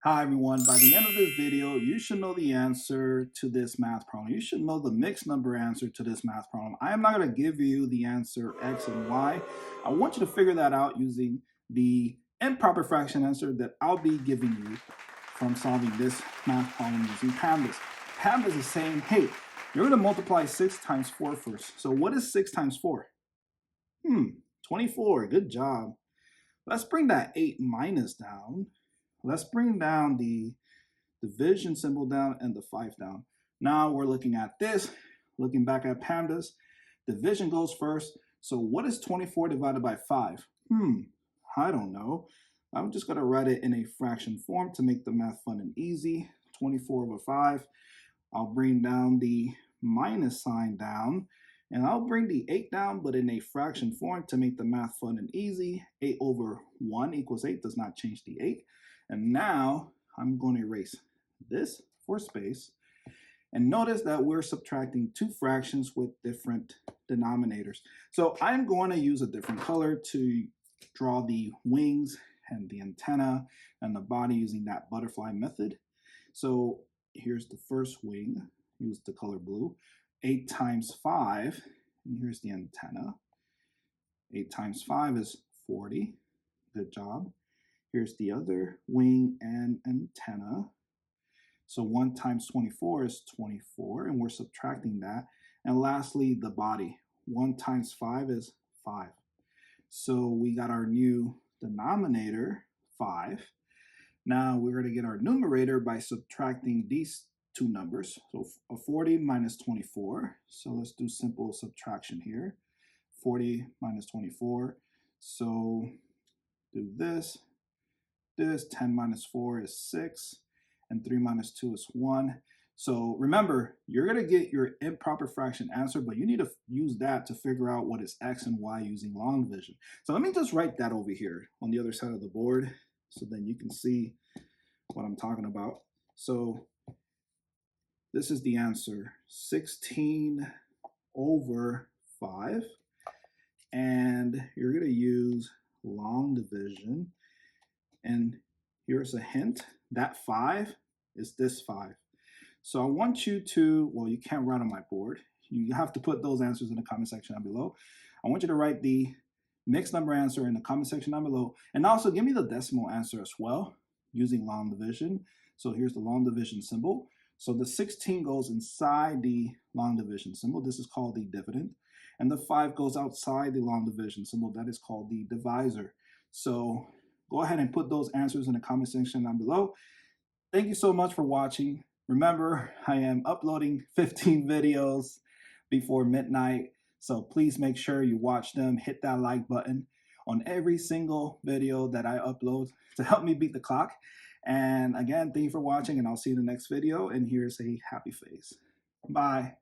Hi everyone, by the end of this video, you should know the answer to this math problem. You should know the mixed number answer to this math problem. I am not going to give you the answer X and Y. I want you to figure that out using the improper fraction answer that I'll be giving you from solving this math problem using PEMDAS. PEMDAS is saying, hey, you're going to multiply 6 times 4 first. So what is 6 times 4? 24. Good job. Let's bring that 8 minus down. Let's bring down the division symbol down and the 5 down. Now we're looking at this, looking back at PEMDAS. Division goes first. So what is 24 divided by 5? I don't know. I'm just going to write it in a fraction form to make the math fun and easy. 24 over 5. I'll bring down the minus sign down. And I'll bring the 8 down, but in a fraction form to make the math fun and easy. 8 over 1 equals 8 does not change the 8. And now I'm going to erase this for space. And notice that we're subtracting two fractions with different denominators. So I'm going to use a different color to draw the wings and the antenna and the body using that butterfly method. So here's the first wing, use the color blue. 8 times 5, and here's the antenna. 8 times 5 is 40. Good job. Here's the other wing and antenna. So 1 times 24 is 24, and we're subtracting that. And lastly, the body. 1 times 5 is 5. So we got our new denominator, 5. Now we're going to get our numerator by subtracting these two numbers. So a 40 minus 24. So let's do simple subtraction here. 40 minus 24. So do this. 10 minus 4 is 6, and 3 minus 2 is 1. So remember, you're going to get your improper fraction answer, but you need to use that to figure out what is X and Y using long division. So let me just write that over here on the other side of the board so then you can see what I'm talking about. So this is the answer, 16 over 5. And you're going to use long division. And here's a hint, that 5 is this 5. So I want you to, well, you can't write on my board. You have to put those answers in the comment section down below. I want you to write the mixed number answer in the comment section down below. And also give me the decimal answer as well using long division. So here's the long division symbol. So the 16 goes inside the long division symbol. This is called the dividend. And the 5 goes outside the long division symbol. That is called the divisor. So go ahead and put those answers in the comment section down below. Thank you so much for watching. Remember, I am uploading 15 videos before midnight. So please make sure you watch them. Hit that like button on every single video that I upload to help me beat the clock. And again, thank you for watching, and I'll see you in the next video. And here's a happy face. Bye.